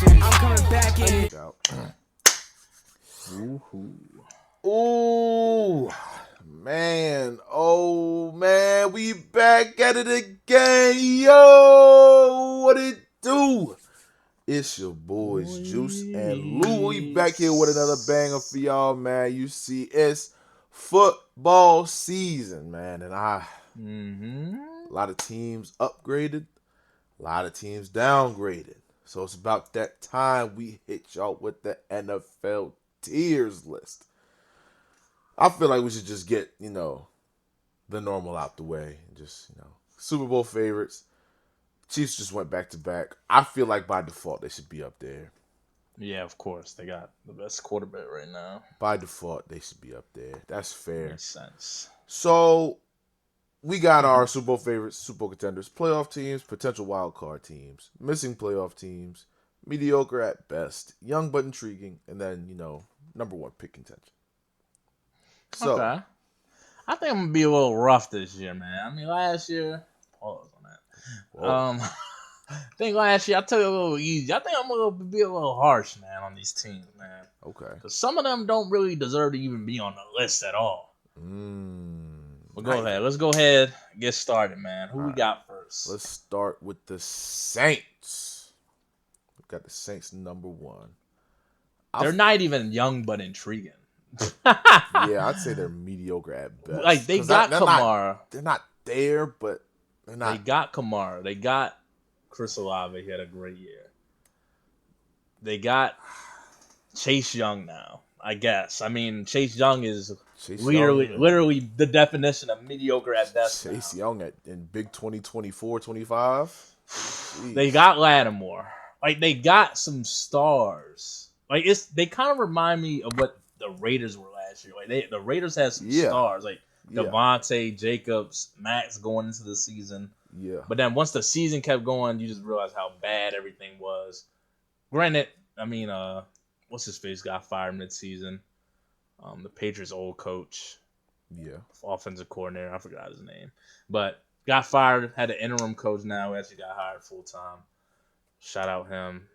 I'm coming back in. Ooh, man. Oh, man. We back at it again. Yo, what it do? It's your boys, Juice and Lou. We back here with another banger for y'all, man. You see, it's football season, man. And a lot of teams upgraded, a lot of teams downgraded. So it's about that time we hit y'all with the NFL tiers list. I feel like we should just get, the normal out the way. Just, Super Bowl favorites. Chiefs just went back to back. I feel like by default they should be up there. Yeah, of course. They got the best quarterback right now. By default, they should be up there. That's fair. Makes sense. So we got our Super Bowl favorites, Super Bowl contenders, playoff teams, potential wild card teams, missing playoff teams, mediocre at best, young but intriguing, and then, number one pick contention. So, okay. I think I'm gonna be a little rough this year, man. I mean, last year, pause on that. I think last year I took it a little easy. I think I'm gonna be a little harsh, man, on these teams, man. Okay. Because some of them don't really deserve to even be on the list at all. But go ahead. Let's go ahead and get started, man. Who we got first? Let's start with the Saints. We've got the Saints number one. They're not even young but intriguing. Yeah, I'd say they're mediocre at best. Like, they got Kamara. They're not there, but they're not. They got Kamara. They got Chris Olave. He had a great year. They got Chase Young now, I guess. I mean, Chase Young is literally the definition of mediocre at best. Chase Young in big 2024, 25. They got Lattimore. Like, they got some stars. Like, they kind of remind me of what the Raiders were last year. Like, the Raiders had some stars. Like, Devontae, Jacobs, Max going into the season. Yeah. But then once the season kept going, you just realized how bad everything was. Granted, I mean, what's his face got fired mid-season. The Patriots' old coach. Yeah. Offensive coordinator. I forgot his name. But got fired. Had an interim coach now who actually got hired full-time. Shout out him.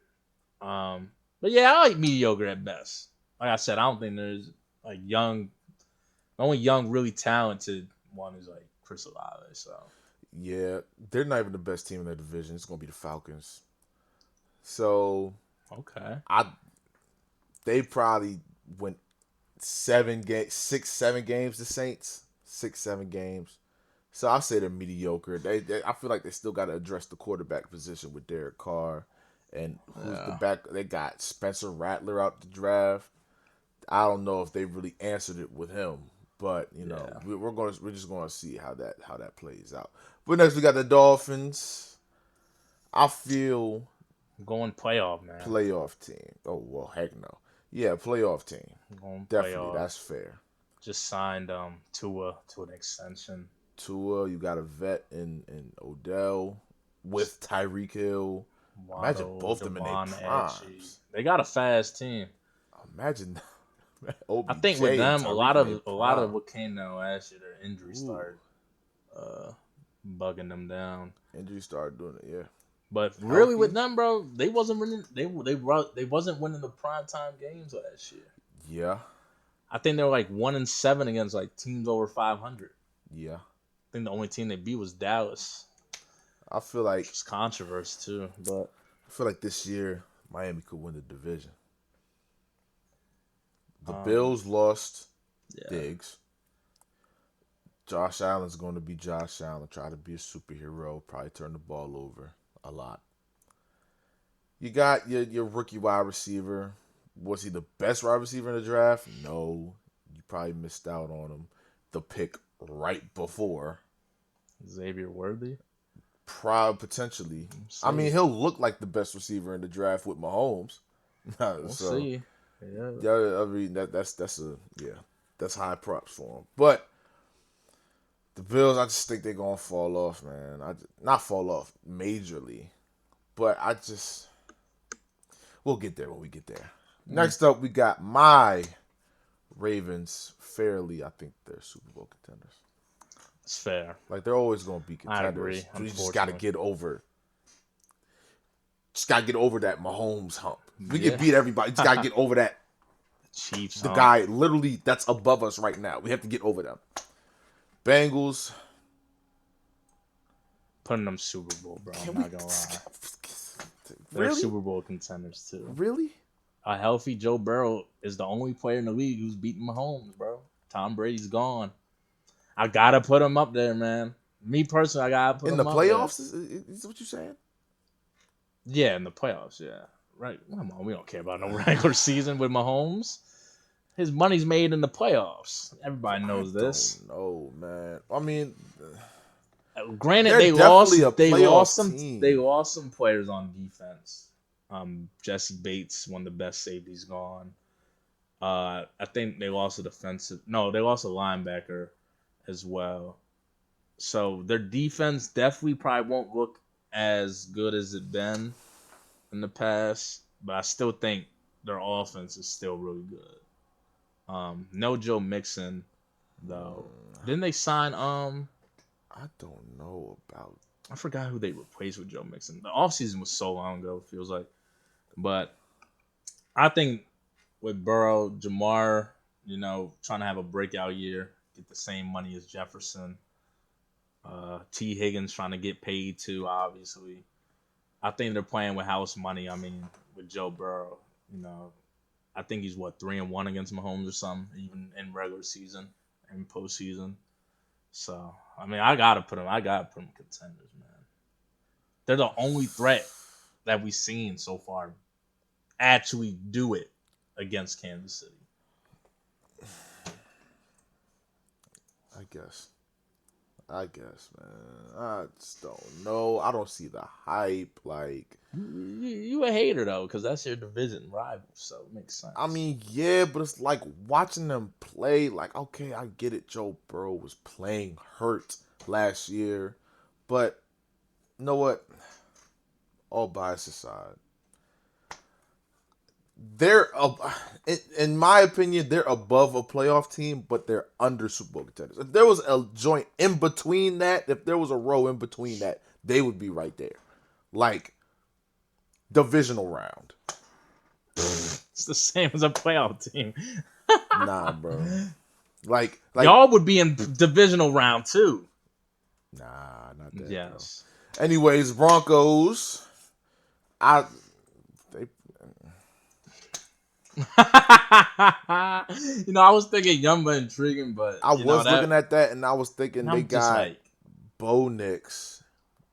But yeah, I like mediocre at best. Like I said, I don't think there's like young. The only young, really talented one is like Chris Olave. So yeah, they're not even the best team in their division. It's gonna be the Falcons. So okay, they probably went 7 games. The Saints 6-7 games. So I say they're mediocre. I feel like they still got to address the quarterback position with Derek Carr. And who's the back? They got Spencer Rattler out the draft. I don't know if they really answered it with him, but we're just gonna see how that plays out. But next we got the Dolphins. I feel going playoff, man. Playoff team. Oh well, heck no. Yeah, playoff team. Going Definitely, playoff. That's fair. Just signed Tua to an extension. Tua, you got a vet in Odell with Tyreek Hill. Imagine both of them in their primes. They got a fast team. Imagine. I think with them, a lot of what came down last year, their injury started bugging them down. Injury started doing it, yeah. But really, with them, bro, they wasn't winning. They wasn't winning the primetime games last year. Yeah. I think they were like 1-7 against like teams over 500. Yeah. I think the only team they beat was Dallas. I feel like it's controversy too, but I feel like this year Miami could win the division. The Bills lost Diggs. Josh Allen's going to be Josh Allen, try to be a superhero, probably turn the ball over a lot. You got your rookie wide receiver. Was he the best wide receiver in the draft? No. You probably missed out on him. The pick right before. Xavier Worthy? Potentially. I mean, he'll look like the best receiver in the draft with Mahomes. We'll see. Yeah, I mean that's high props for him. But the Bills, I just think they're gonna fall off, man. Not fall off majorly, but we'll get there when we get there. Next up, we got my Ravens. Fairly, I think they're Super Bowl contenders. It's fair. Like, they're always going to be contenders. I agree. So you just got to get over Just gotta get over that Mahomes hump. We Yeah. can beat everybody. Just gotta get over that. Chiefs. The guy literally that's above us right now. We have to get over them. Bengals. Putting them Super Bowl, bro. I'm not gonna lie. They're Really? Super Bowl contenders too. Really? A healthy Joe Burrow is the only player in the league who's beating Mahomes, bro. Tom Brady's gone. I gotta put him up there, man. Me personally, I gotta put In him the up there. playoffs? Is what you're saying? Yeah, in the playoffs, yeah. Right. Come on, we don't care about no regular season with Mahomes. His money's made in the playoffs. Everybody knows this. No, man. I mean, Granted, they're definitely a they playoff lost some players on defense. Jesse Bates, one of the best safeties, gone. I think they lost a defensive. No, they lost a linebacker as well. So their defense definitely probably won't look as good as it been in the past, but I still think their offense is still really good. No Joe Mixon though. Didn't they sign I don't know about. I forgot who they replaced with Joe Mixon. The offseason was so long ago, it feels like. But I think with Burrow, Jamar, trying to have a breakout year, get the same money as Jefferson. T. Higgins trying to get paid too, obviously. I think they're playing with house money. I mean, with Joe Burrow, I think he's 3-1 against Mahomes or something, even in regular season and postseason. So I mean, I gotta put them contenders, man. They're the only threat that we've seen so far actually do it against Kansas City. I guess, man. I just don't know. I don't see the hype. Like, you a hater though, because that's your division rival, so it makes sense. I mean, yeah, but it's like watching them play. Like, okay, I get it. Joe Burrow was playing hurt last year, but you know what? All bias aside, they're in my opinion, they're above a playoff team, but they're under Super Bowl contenders. If there was a joint in between that, if there was a row in between that, they would be right there. Like divisional round. It's the same as a playoff team. Nah, bro. Like y'all would be in divisional round too. Nah, not that. Yes. Bro. Anyways, Broncos. I was thinking young but intriguing, but was looking at that and I was thinking they got Bo Nix,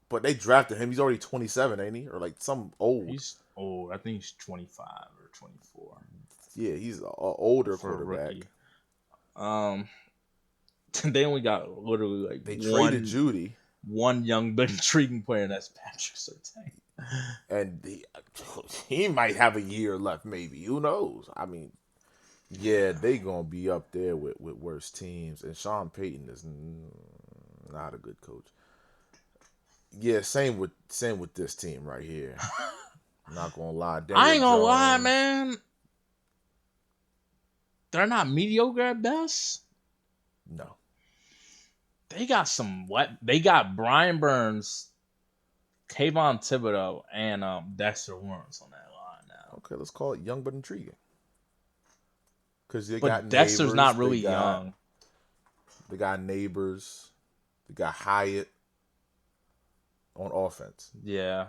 but they drafted him. He's already 27, ain't he? Or like some old. He's old. I think he's 25 or 24. Yeah, he's an older quarterback. They only got literally like they traded Judy. One young but intriguing player, that's Patrick Surtain. And he might have a year left, maybe. Who knows? I mean, yeah, they gonna be up there with worse teams. And Sean Payton is not a good coach. Yeah, same with this team right here. I'm not gonna lie. I ain't gonna lie, man. They're not mediocre at best. No. They got they got Brian Burns, Kayvon Thibodeau, and Dexter Lawrence on that line now. Okay, let's call it young but intriguing. Because Dexter's not really young. They got Neighbors. They got Hyatt on offense. Yeah.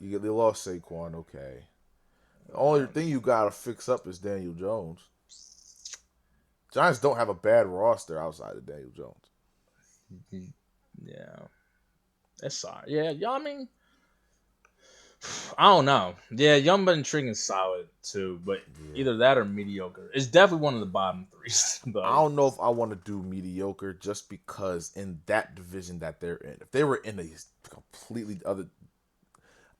They lost Saquon, okay. The only thing you got to fix up is Daniel Jones. Giants don't have a bad roster outside of Daniel Jones. Yeah. That's sorry. Yeah, y'all, I mean, I don't know. Yeah, young but intriguing is solid too, but either that or mediocre. It's definitely one of the bottom threes. Though. I don't know if I want to do mediocre just because in that division that they're in, if they were in a completely other,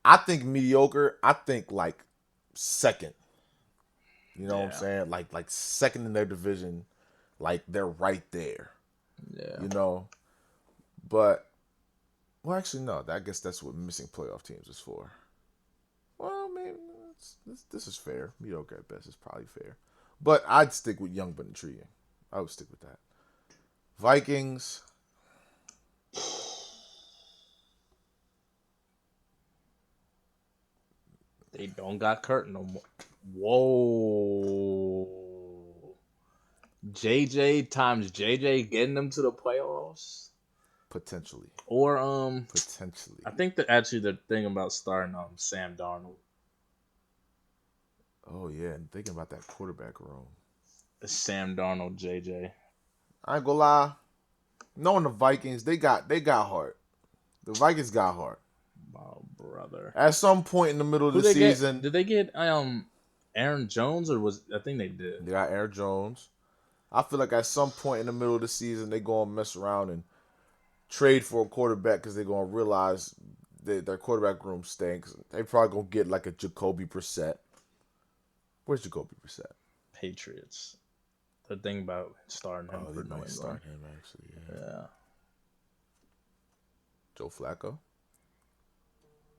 I think mediocre. I think like second. You know what I'm saying? Like second in their division, like they're right there. Yeah. You know, but well, actually no. I guess that's what missing playoff teams is for. Well, maybe this is fair. Mediocre at best is probably fair. But I'd stick with young but intriguing. I would stick with that. Vikings. They don't got Kurt no more. Whoa. JJ times JJ getting them to the playoffs? Potentially. Or Potentially. I think that actually the thing about starting Sam Darnold Oh yeah, and thinking about that quarterback room. is Sam Darnold, JJ. I ain't gonna lie. Knowing the Vikings, they got heart. The Vikings got heart. Oh brother. At some point in the middle of Who the they season, get? Did they get Aaron Jones or was I think they did. they got Aaron Jones. I feel like at some point in the middle of the season, they gonna mess around and trade for a quarterback because they're gonna realize that their quarterback room stinks. They probably gonna get like a Jacoby Brissett. Where's Jacoby Brissett? Patriots. The thing about starting him Oh, for they New might start England. him actually. Yeah. Yeah. Joe Flacco.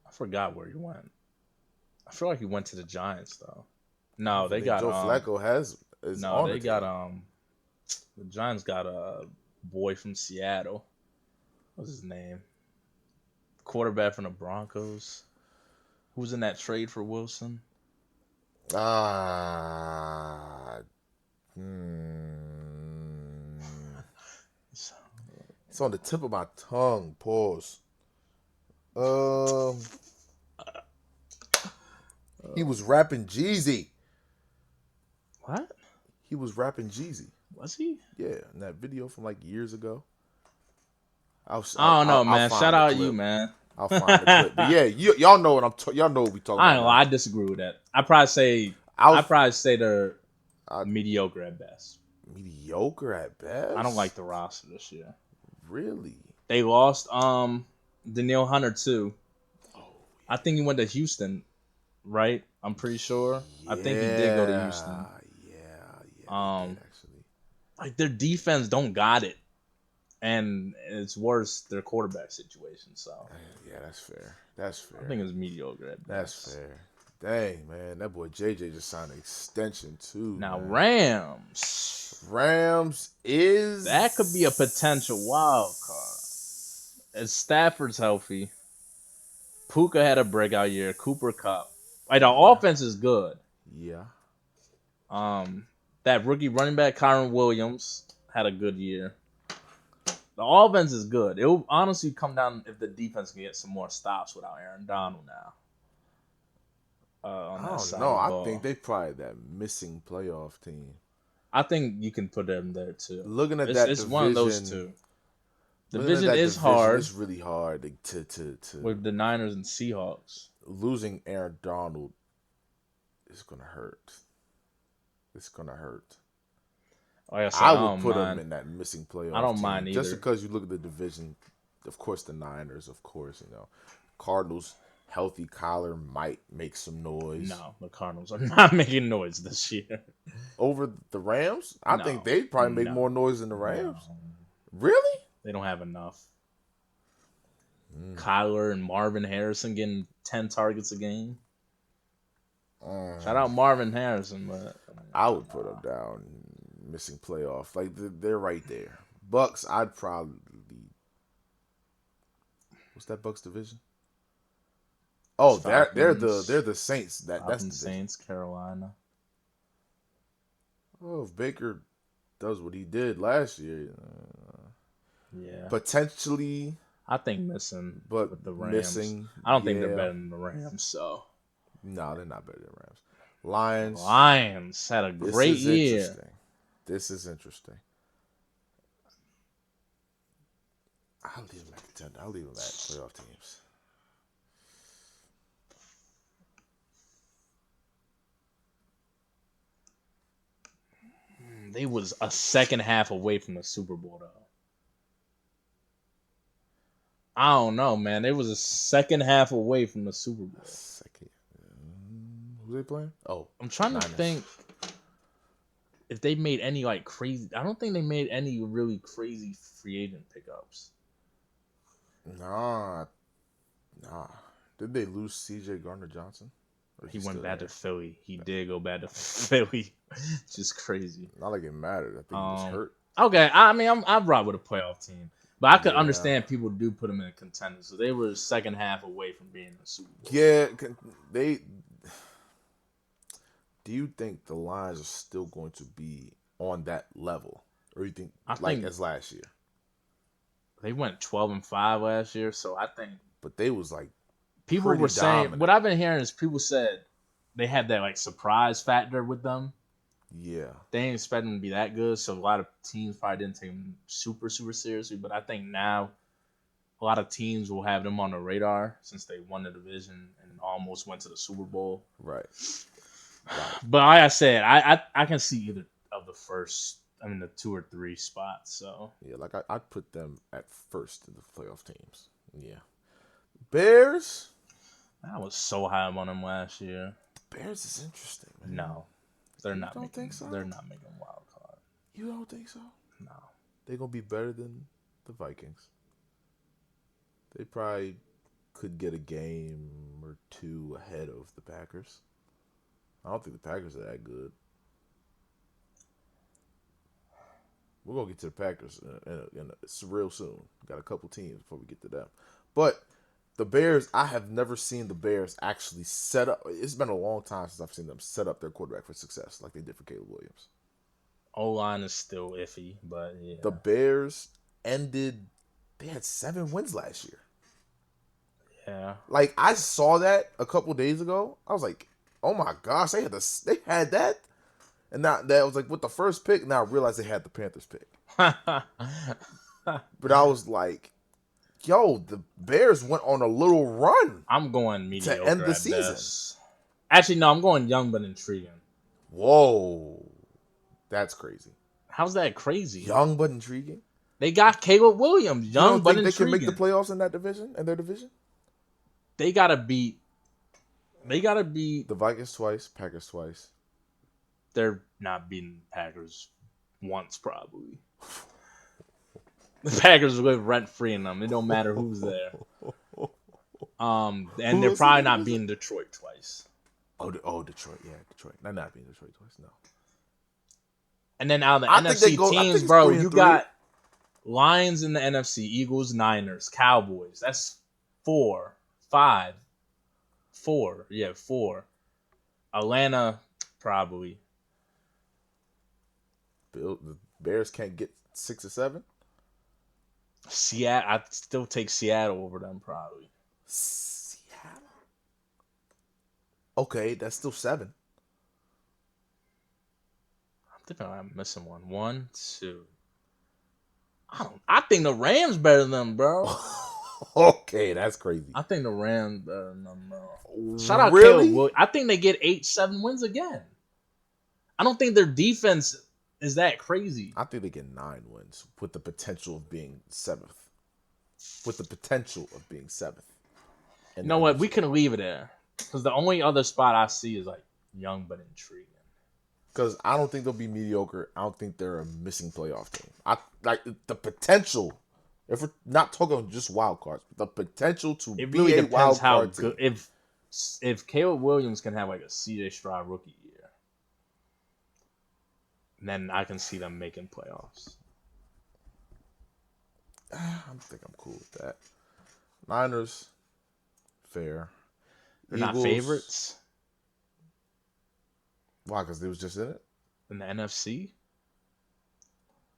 I forgot where he went. I feel like he went to the Giants though. No, I they think got Joe Flacco is no, on they the got team. the Giants got a boy from Seattle. What's his name? Quarterback from the Broncos. Who's in that trade for Wilson? Ah, it's on the tip of my tongue. Pause. He was rapping Jeezy. What? He was rapping Jeezy. Was he? Yeah, in that video from like years ago. I don't know, I'll man. find Shout the out clip. you, man. I'll find the clip. But yeah, y'all know what y'all know what we talking I about don't know. now. I disagree with that. I probably say they're mediocre at best. Mediocre at best. I don't like the roster this year. Really. They lost Daniil Hunter too. Oh, I think he went to Houston, right? I'm pretty sure. yeah. I think he did go to Houston. Yeah, they did actually. Like their defense don't got it, and it's worse their quarterback situation. So Yeah, that's fair. That's fair. I think it's mediocre at best. That's fair. Dang, man, that boy JJ just signed an extension too. Now man. Rams is that could be a potential wild card. As Stafford's healthy, Puka had a breakout year. Cooper Cup, like the offense is good. Yeah. That rookie running back Kyron Williams had a good year. The offense is good. It will honestly come down if the defense can get some more stops without Aaron Donald now. On I that don't side know. of the I ball. think they probably that missing playoff team. I think you can put them there too. Looking at It's division, one of those two. Division is hard. It's really hard to with the Niners and Seahawks. Losing Aaron Donald is gonna hurt. It's gonna hurt. Like I said, I would put him in that missing playoff. I don't team. mind either. Just because you look at the division, of course, the Niners, of course, Cardinals. Healthy Kyler might make some noise. No, the Cardinals are not making noise this year. Over the Rams? I think they'd probably make more noise than the Rams. No. Really? They don't have enough. Kyler and Marvin Harrison getting 10 targets a game. Shout out Marvin Harrison, but I would put them down missing playoff. Like they're right there. Bucks, I'd probably. What's that Bucks division? Oh, they're the Saints. That's the Saints, Carolina. Oh, if Baker does what he did last year, yeah, potentially. I think missing, but with the Rams. Missing. I don't think they're better than the Rams. So no, they're not better than Rams. Lions had a great year. This is interesting. I'll leave them at contender. I'll leave them at playoff teams. They was a second half away from the Super Bowl, though. I don't know, man. They was a second half away from the Super Bowl. Who they playing? Oh, I'm trying to think if they made any like crazy. I don't think they made any really crazy free agent pickups. Nah. Did they lose C.J. Gardner-Johnson? He went back to Philly. He did go back to Philly. Just crazy. Not like it mattered. I think he was hurt. Okay, I mean, I'm right with a playoff team, but I could understand people do put them in a contender. So they were second half away from being a Super Bowl. Yeah, Do you think the Lions are still going to be on that level, or you think I like think as last year? they went 12-5 last year, so I think But they was like people pretty were saying what dominant. I've been hearing is people said they had that like surprise factor with them. Yeah, They ain't expecting them to be that good, so a lot of teams probably didn't take them super seriously. But I think now a lot of teams will have them on the radar since they won the division and almost went to the Super Bowl. right, right. But like I said, I can see either of the first, I mean the 2 or 3 spots. So Yeah, like I'd put them at first in the playoff teams. Yeah, Bears. I was so high on them last year. Bears is interesting, man. No, they're You not don't think making. so? They're not making wild card. You don't think so? No. They're gonna be better than the Vikings. They probably could get a game or two ahead of the Packers. I don't think the Packers are that good. We're gonna get to the Packers real soon. Got a couple teams before we get to them, but the Bears. I have never seen the Bears actually set up. It's been a long time since I've seen them set up their quarterback for success like they did for Caleb Williams. O line is still iffy, but The yeah, Bears ended. They had 7 wins last year. yeah. Like I saw that a couple days ago. I was like, "Oh my gosh, they had that." And now that was like with the first pick. Now I realized they had the Panthers pick. But I was like, "Yo, the Bears went on a little run I'm going to end mediocre the at season." best. Actually, no, I'm going young but intriguing. Whoa, that's crazy. How's that crazy? Young but intriguing. They got Caleb Williams, You young don't but think they can make the intriguing. playoffs in that division? In their division? They gotta beat. They gotta beat. The Vikings twice, Packers twice. They're not beating Packers once probably. The Packers live rent free in them. It don't matter who's there. And Who they're else in probably the not division? beating Detroit twice. Oh, Detroit. Yeah, Detroit. Not being Detroit twice. No. And then out of the I think they NFC go. I teams, think it's bro, three you and three. got Lions in the NFC, Eagles, Niners, Cowboys. That's 4, 5, 4. Yeah, 4. Atlanta, probably. The Bears can't get 6 or 7. Seattle, I'd still take Seattle over them, probably. Seattle. Okay, that's still 7. I think I'm missing one. 1, 2. I think the Rams better than them, bro. Okay, that's crazy. I think the Rams better than them, bro. Shout out Caleb Really? Williams. I think they get 8, 7 wins again. I don't think their defense is that crazy. I think they get 9 wins with the potential of being 7th. With the potential of being 7th. You know what? We can leave it there. Because the only other spot I see is like young but intriguing. Because I don't think they'll be mediocre. I don't think they're a missing playoff team. I like the potential. If we're not talking just wild cards, the potential to It be really a depends wild how card good. team. If Caleb Williams can have like a CJ Stroud rookie year, then I can see them making playoffs. I think I'm cool with that. Niners, fair. They're not Eagles, favorites why? Because they was just in it. in the NFC.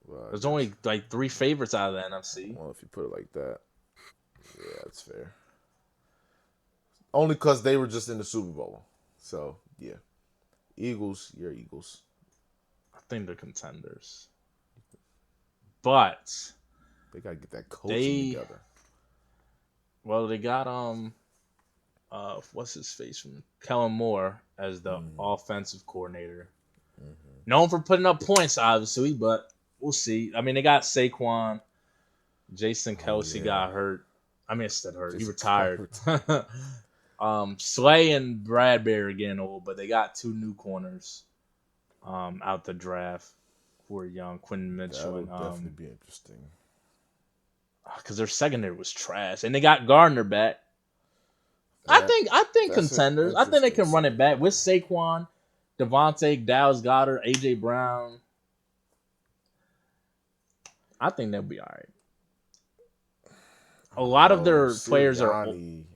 Well, There's only like 3 favorites out of the NFC. well, if you put it like that, yeah, that's fair. Only because they were just in the Super Bowl. So yeah, Eagles, you're Eagles. I think they're contenders, but They gotta get that coaching they together. they got what's his face from Kellen Moore as the offensive coordinator. Known for putting up points, obviously, but we'll see. I mean, they got Saquon. Jason Kelsey got hurt. I mean, instead hurt. He Just retired. Slay and Bradbury getting old, but they got 2 new corners out the draft who are young. Quentin Mitchell That'll and definitely be interesting. because their secondary was trash, and they got Gardner back. That, I think that's an contenders. I think they can run it back with Saquon, Devontae, Dallas Goddard, AJ Brown. I think they'll be all right. A lot of their players are,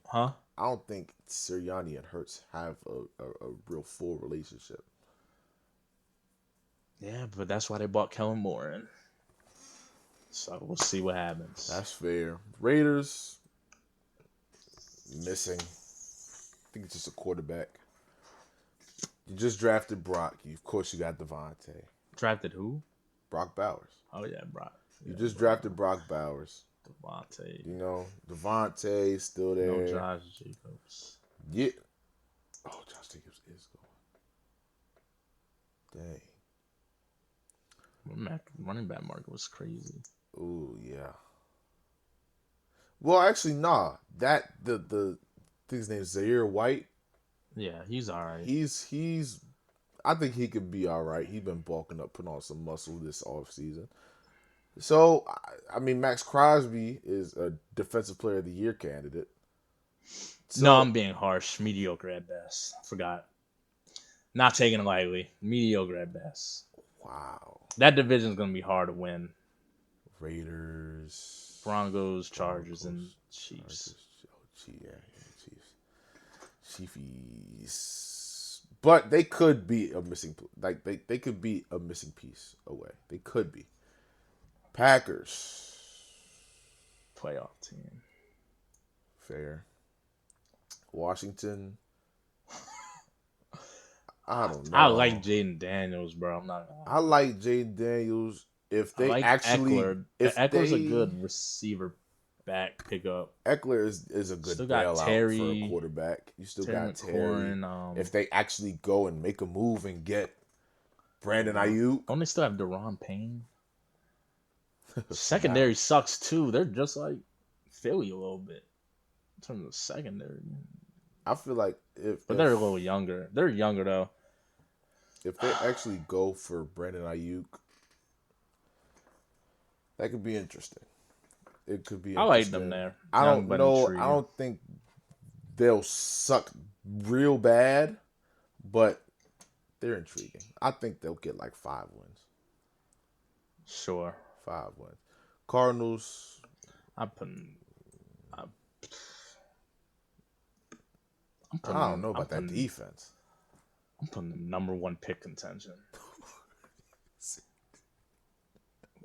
huh? I don't think Sirianni and Hurts have a real full relationship. Yeah, but that's why they bought Kellen Moore in. So we'll see what happens. That's fair. Raiders missing. I think it's just a quarterback. You just drafted Brock. Of course, you got Devontae. Drafted who? Brock Bowers. Oh yeah, Brock. You Yeah, just drafted Brock Bowers. Devontae. You know, Devontae's still there. No Josh Jacobs. Yeah. Oh, Josh Jacobs is going. Dang. Running back market was crazy. Ooh, yeah. Well, actually, nah. That the I think his name's Zaire White. Yeah, he's all right. He's. I think he could be all right. He's been bulking up, putting on some muscle this offseason. So, I mean, Max Crosby is a Defensive Player of the Year candidate. So, No, I'm being harsh. Mediocre at best. Forgot. Not taking it lightly. Mediocre at best. wow. That division's going to be hard to win. Raiders, Broncos, Chargers, and Chiefs. Chiefs. But they could be a missing, like they could be a missing piece away. They could be. Packers, Playoff team. fair. Washington, I don't know. I like Jaden Daniels, bro. I'm not. I like Jaden Daniels. If they like actually, Eckler. if Eckler's they, a good receiver back pickup. Eckler is a good Still got bailout Terry, for a quarterback. You still Terry got Terry. McLaurin, If they actually go and make a move and get Brandon Ayuk, don't they still have Deron Payne? Secondary sucks too. They're just like Philly a little bit in terms of secondary. I feel like But they're a little younger. They're younger though. if they actually go for Brandon Ayuk, that could be interesting. It could be. I like them there. I Young don't but know. intriguing. I don't think they'll suck real bad, but they're intriguing. I think they'll get like 5 wins. Sure. 5 wins. Cardinals. I'm putting I don't know about that defense. I'm putting them number 1 pick contention.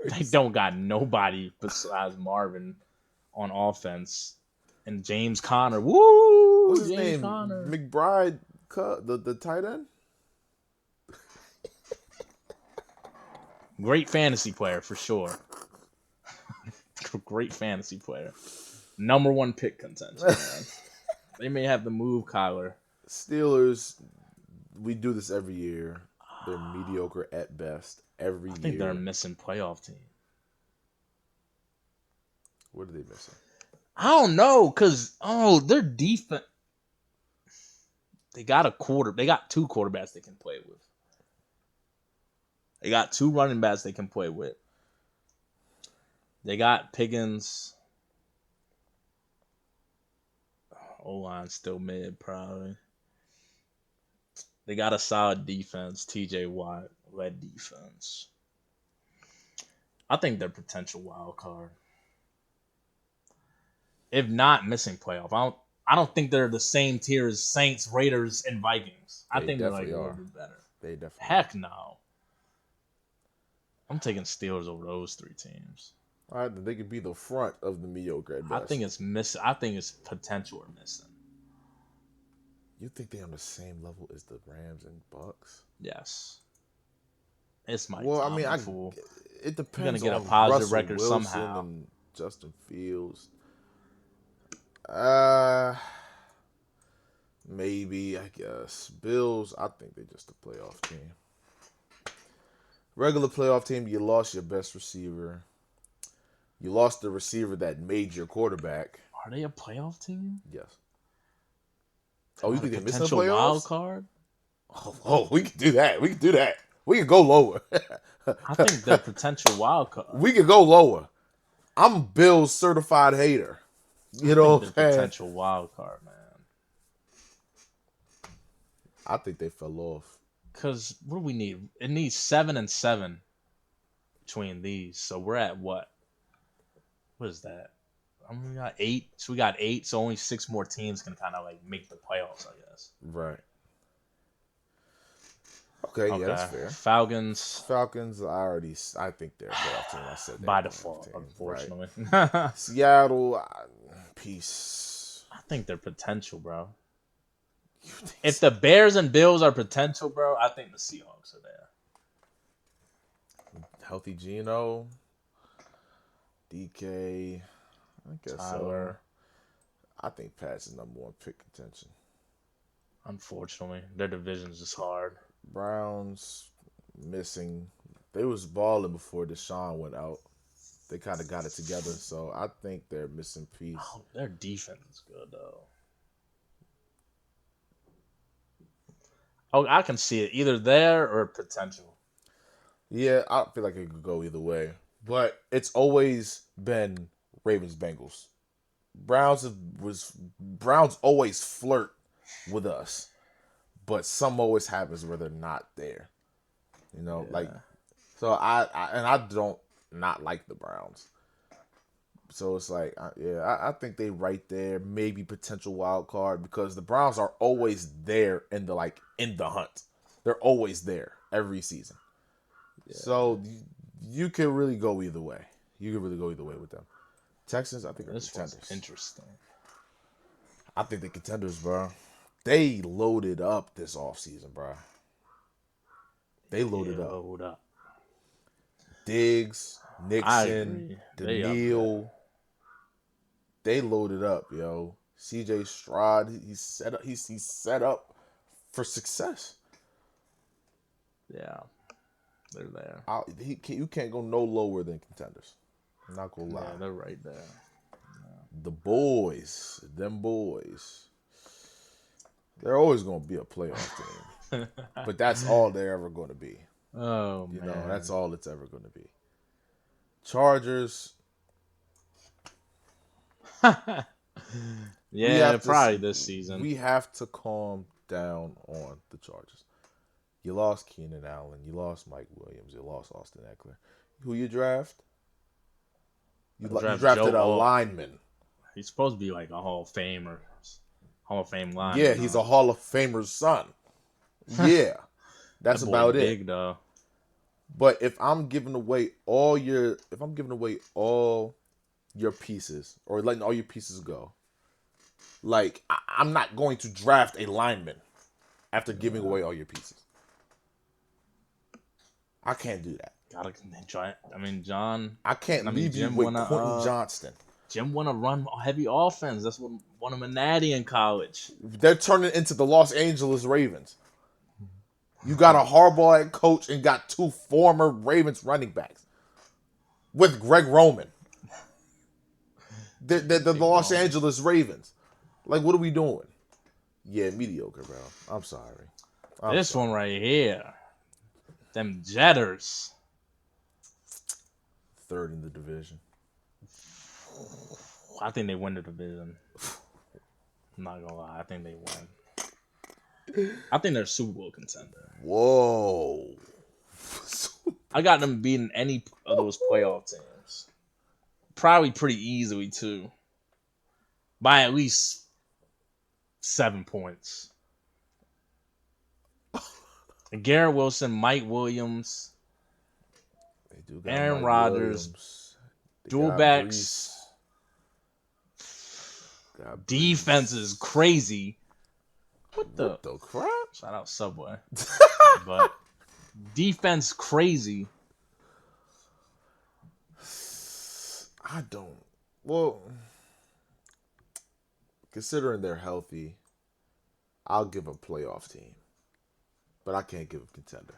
They don't got nobody besides Marvin on offense. And James Conner. Woo! What's his James name? Conner. McBride, the tight end? Great fantasy player for sure. Great fantasy player. Number 1 pick contention, man. They may have to move Kyler. Steelers, we do this every year. They're mediocre at best every year. I think they're a missing playoff team. What are they missing? I don't know, because their defense. They got 2 quarterbacks they can play with. They got 2 running backs they can play with. They got Pickens. O-line still mid, probably. They got a solid defense. TJ Watt led defense. I think they're potential wild card. If not missing playoff, I don't think they're the same tier as Saints, Raiders, and Vikings. I think they're like a little bit better. They definitely. Heck no. I'm taking Steelers over those 3 teams. All right, then they could be the front of the mediocre at best. I think it's missing. I think it's potential or missing. You think they're on the same level as the Rams and Bucks? Yes. It's my well, I mean, it depends. You're gonna get a positive Russell record Wilson somehow. And Justin Fields. Maybe, I guess. Bills, I think they're just a playoff team. Regular playoff team, you lost your best receiver. You lost the receiver that made your quarterback. Are they a playoff team? Yes. Oh, you think they're missing the potential playoffs? Wild card? Oh, we can do that. We can go lower. I think they're potential wild card. We can go lower. I'm Bill's certified hater. You know what I'm saying? Potential wild card, man. I think they fell off. Because what do we need? It needs 7 and 7 between these. So we're at what? What is that? We got 8. So we got 8. So only 6 more teams can kind of like make the playoffs, I guess. Right. Okay, yeah, that's Okay. fair. Falcons Falcons, I think they're a playoff team. I said they're a by playoff default, team. Right. unfortunately. I Seattle, peace. think they're potential, bro. You think If so? the Bears and Bills are potential, bro, I think the Seahawks are there. Healthy Geno, DK, I guess so. Tyler, I think Pat's is number one pick contention. unfortunately, their division's just hard. Browns missing. They was balling before Deshaun went out. They kind of got it together, so I think they're missing piece. Oh, their defense is good though. Oh, I can see it either there or potential. Yeah, I feel like it could go either way, but it's always been Ravens Bengals. Browns always flirt with us, but some always happens where they're not there. You know, like Yeah, so I don't not like the Browns. So it's like, I think they right there, maybe potential wild card because the Browns are always there in the hunt. They're always there every season. yeah. So you can really go either way. You can really go either way with them. Texans, I think are This one's contenders. interesting. I think they're contenders, bro. They loaded up this offseason, bro. They loaded Yeah, up. load up. Diggs, I Nixon, agree. They up there. Daniil. They loaded up, yo. CJ Stroud, he's set up for success. Yeah, they're there. You can't go no lower than contenders. I'm not gonna lie. Yeah, they're right there. The boys, them boys, they're always gonna be a playoff team. But that's all they're ever gonna be. Oh You know, man. that's all it's ever gonna be. Chargers, we Yeah, have probably to this season. we have to calm down on the Chargers. You lost Keenan Allen. You lost Mike Williams. You lost Austin Eckler. Who you draft? You Draft drafted Joe a Alt. lineman. He's supposed to be like a Hall of Fame or Hall of Fame Yeah, lineman. he's a Hall of Famer's son. Yeah, that's That boy about it. big though. But if I'm giving away all your pieces or letting all your pieces go, like I'm not going to draft a lineman after giving away all your pieces. I can't do that. Gotta try. I mean, John. I can't I mean, leave you with Quentin Johnston. Jim wanna run heavy offense. That's what won him a natty in college. They're turning into the Los Angeles Ravens. You got a Harbaugh head coach and got two former Ravens running backs with Greg Roman. The Los Angeles Ravens. Like, what are we doing? Yeah, mediocre, bro. I'm sorry. This one right here. Them Jetters. Third in the division. I think they win the division. I'm not gonna lie. I think they win. I think they're a Super Bowl contender. Whoa. I got them beating any of those playoff teams. Probably pretty easily, too. By at least 7 points. Garrett Wilson, Mike Williams, They do got Aaron Mike Rodgers, Williams. They dual got backs. Got Defense is crazy. What the crap? Shout out Subway. But defense crazy. I don't. Well, considering they're healthy, I'll give a playoff team. But I can't give them contender.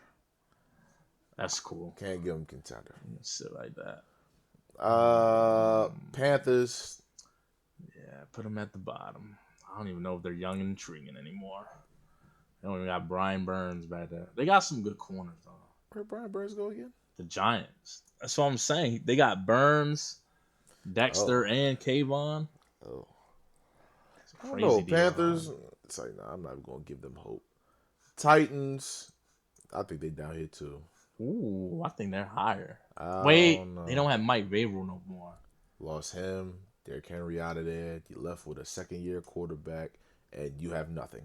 That's cool. Can't give them contender. Sit like that. Panthers. Yeah, put them at the bottom. I don't even know if they're young and intriguing anymore. They don't even got Brian Burns back there. They got some good corners, though. Where'd Brian Burns go again? The Giants. That's what I'm saying. They got Burns, Dexter, and Kayvon. Oh. I Crazy don't know. deal Panthers. behind. It's like, nah, I'm not even going to give them hope. Titans. I think they down here, too. Ooh, I think they're higher. I Wait, don't know. they don't have Mike Vrabel no more. Lost him. Derrick Henry out of there. You left with a second-year quarterback, and you have nothing.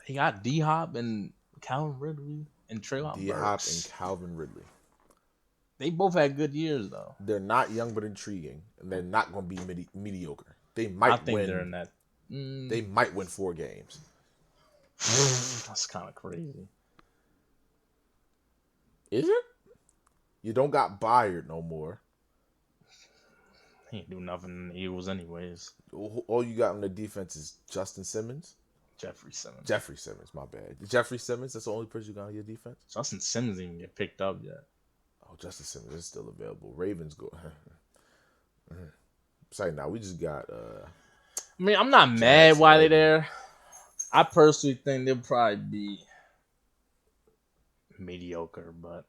They got D-Hop and Calvin Ridley. and Treylon D-Hop and Burks. Calvin Ridley. They both had good years though. They're not young but intriguing, and they're not going to be mediocre. They I might think win. they're in that. They might win 4 games. That's kind of crazy. Is it? You don't got Byard no more. He ain't do nothing in the Eagles anyways. All you got on the defense is Justin Simmons. Jeffrey Simmons. Jeffrey Simmons, my bad. Jeffrey Simmons, that's the only person you got on your defense? Justin Simmons didn't even get picked up yet. Oh, Justin Simmons is still available. Ravens go. Sorry, now we just got. I mean, I'm not mad why they're there. I personally think they'll probably be mediocre, but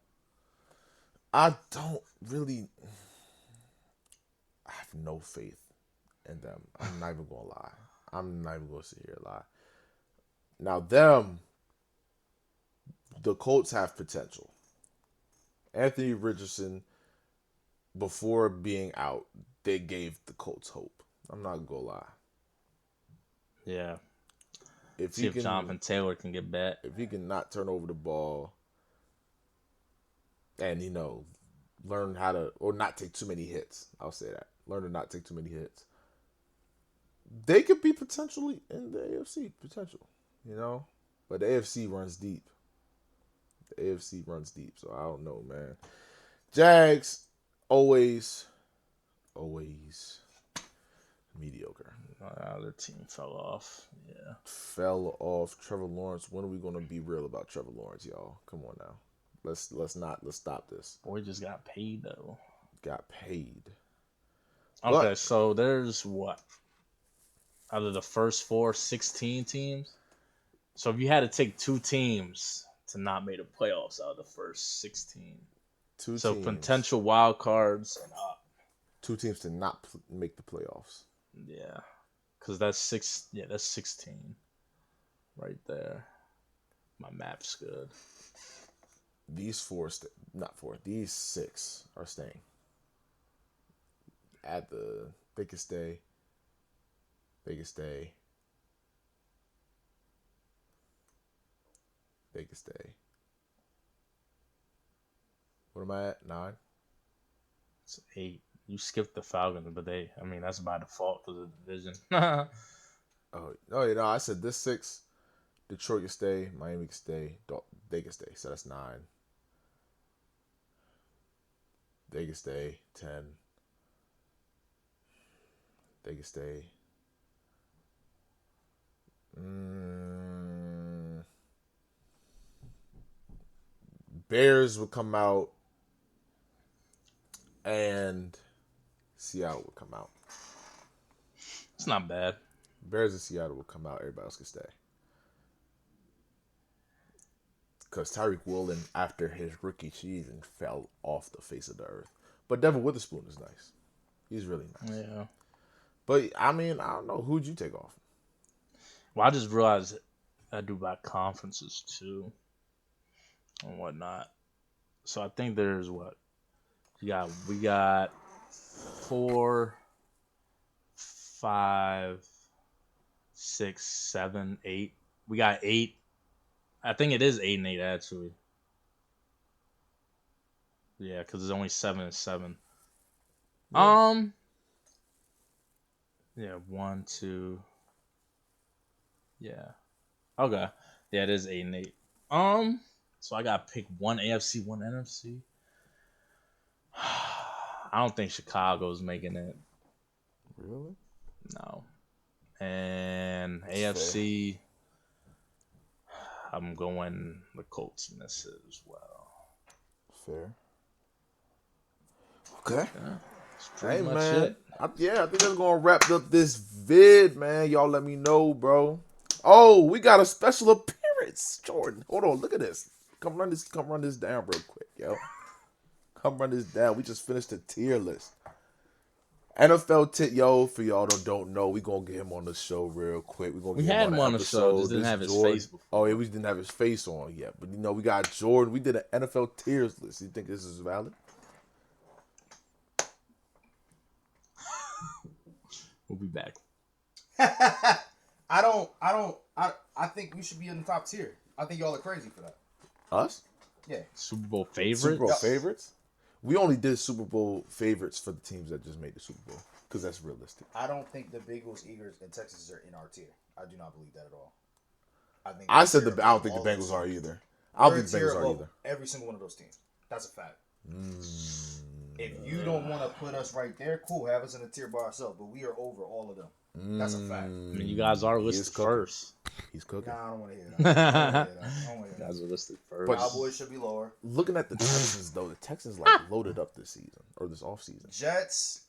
I don't really. I have no faith in them. I'm not even gonna lie. I'm not even gonna sit here and lie. Now the Colts have potential. Anthony Richardson, before being out, they gave the Colts hope. I'm not gonna lie. yeah. If See if Jonathan Taylor can get back. If he can not turn over the ball and, learn how to, or not take too many hits. I'll say that. Learn to not take too many hits. They could be potentially in the AFC, But the AFC runs deep. So I don't know, man. Jags, always mediocre. Their team fell off. Yeah. Fell off. Trevor Lawrence. When are we gonna be real about Trevor Lawrence, y'all? Come on now. Let's stop this. Boy just got paid though. Got paid. Okay, so there's what? Out of the first 16 teams. So if you had to take 2 teams to not make the playoffs out of the first 16. So teams. Potential wild cards and up. 2 teams to not make the playoffs. Yeah. Because that's 6. Yeah, that's 16. Right there. My map's good. These 4, these 6 are staying. They can stay. They can stay. They can stay. What am I at? 9? It's 8. You skipped the Falcons, but that's by default because of the division. I said this 6. Detroit can stay. Miami can stay. They can stay. So that's 9. They can stay. 10. They can stay. Bears would come out, and Seattle would come out. It's not bad. Bears and Seattle would come out. Everybody else can stay. Because Tyreek Woolen, after his rookie season, fell off the face of the earth. But Devin Witherspoon is nice. He's really nice. Yeah. But, I don't know. Who'd you take off? Well, I just realized I do by conferences, too. And whatnot. So I think there's what? We got 4, 5, 6, 7, 8. We got 8. I think it is 8 and 8 actually. Yeah, because it's only 7 and 7. Yeah. Yeah, 1, 2. Yeah. Okay. Yeah, it is 8 and 8. So I gotta pick one AFC, one NFC. I don't think Chicago's making it. Really? No. And that's AFC, fair. I'm going the Colts miss it as well. Fair. Okay. Yeah, that's pretty much man. it. I think that's gonna wrap up this vid, man. Y'all let me know, bro. Oh, we got a special appearance, Jordan. Hold on, look at this. Come run this down real quick, yo. Come run this down. We just finished the tier list. NFL for y'all that don't know, we gonna get him on the show real quick. We had him on the show, just didn't have his face before. Oh, yeah, we didn't have his face on yet. But we got Jordan. We did an NFL tiers list. You think this is valid? We'll be back. I think we should be in the top tier. I think y'all are crazy for that. Us? Yeah. Super Bowl favorites. Super Bowl favorites. We only did Super Bowl favorites for the teams that just made the Super Bowl because that's realistic. I don't think the Bengals, Eagles, and Texans are in our tier. I do not believe that at all. I said I don't think the Bengals are either. I don't think the Bengals are either. Every single one of those teams. That's a fact. If you don't want to put us right there, cool. Have us in a tier by ourselves. But we are over all of them. That's a fact. I mean, you guys are listed first. He's cooking. Nah, I don't want to hear that. You guys are listed first. But Cowboys should be lower. Looking at the Texans, though, the Texans like loaded up this season or this offseason. Jets.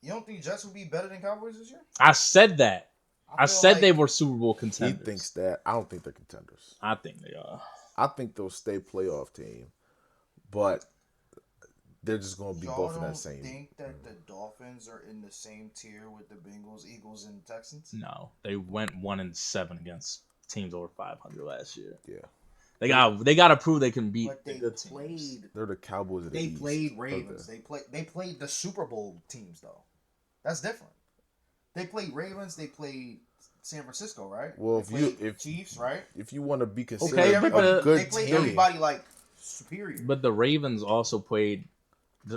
You don't think Jets would be better than Cowboys this year? I said that. I said like they were Super Bowl contenders. He thinks that. I don't think they're contenders. I think they are. I think they'll stay playoff team, but they're just going to be both in that same. You think that the Dolphins are in the same tier with the Bengals, Eagles, and Texans? No, they went 1-7 against teams over 500 last year. Yeah, they got to prove they can beat the good teams. They're the Cowboys of the East. They played Ravens. They played the Super Bowl teams though. That's different. They played Ravens. They played San Francisco, right? Well, if Chiefs, right? If you want to be considered Okay, a but good they played team, everybody like superior. But the Ravens also played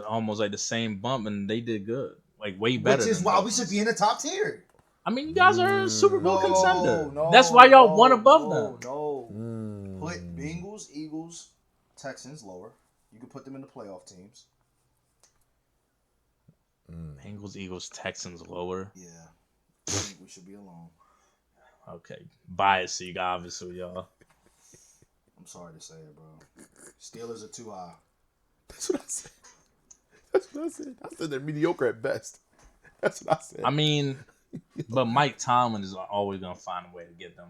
almost like the same bump, and they did good, like way better. Which is why we should be in the top tier. I mean, you guys are a Super Bowl contender. No, that's why y'all one above them. No. Put Bengals, Eagles, Texans lower. You can put them in the playoff teams. Bengals, Eagles, Texans lower. Yeah. I think we should be alone. Okay. Bias, so you got obviously, y'all. I'm sorry to say it, bro. Steelers are too high. That's what I said. I said they're mediocre at best. That's what I said. I mean, but Mike Tomlin is always going to find a way to get them.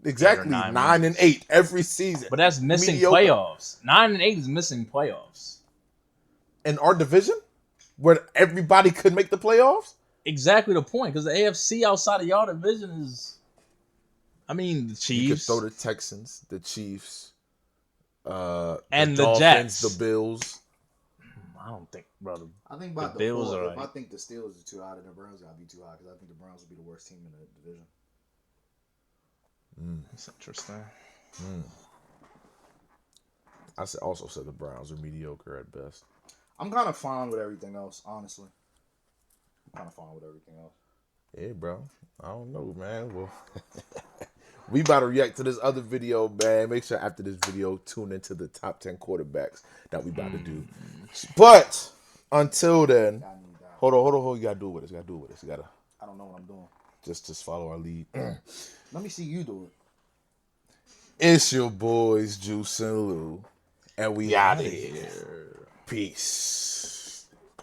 Exactly. 9 and 8 every season. But that's missing mediocre. Playoffs. 9 and 8 is missing playoffs. In our division? Where everybody could make the playoffs? Exactly the point. Because the AFC outside of y'all division is... I mean, the Chiefs. You could throw the Texans, the Chiefs, and the Dolphins, Jets. the Bills. I don't think, brother. I think by the Bills are if right. I think the Steelers are too high, then the Browns got to be too high because I think the Browns will be the worst team in the division. That's interesting. I also said the Browns are mediocre at best. I'm kind of fine with everything else, honestly. I'm kind of fine with everything else. Hey, bro. I don't know, man. Well, we about to react to this other video, man. Make sure after this video, tune into the top 10 quarterbacks that we about to do. But until then, hold on. You gotta do it with us. You gotta. I don't know what I'm doing. Just follow our lead. Let me see you do it. It's your boys, Juice and Lou, and we out of here. Peace.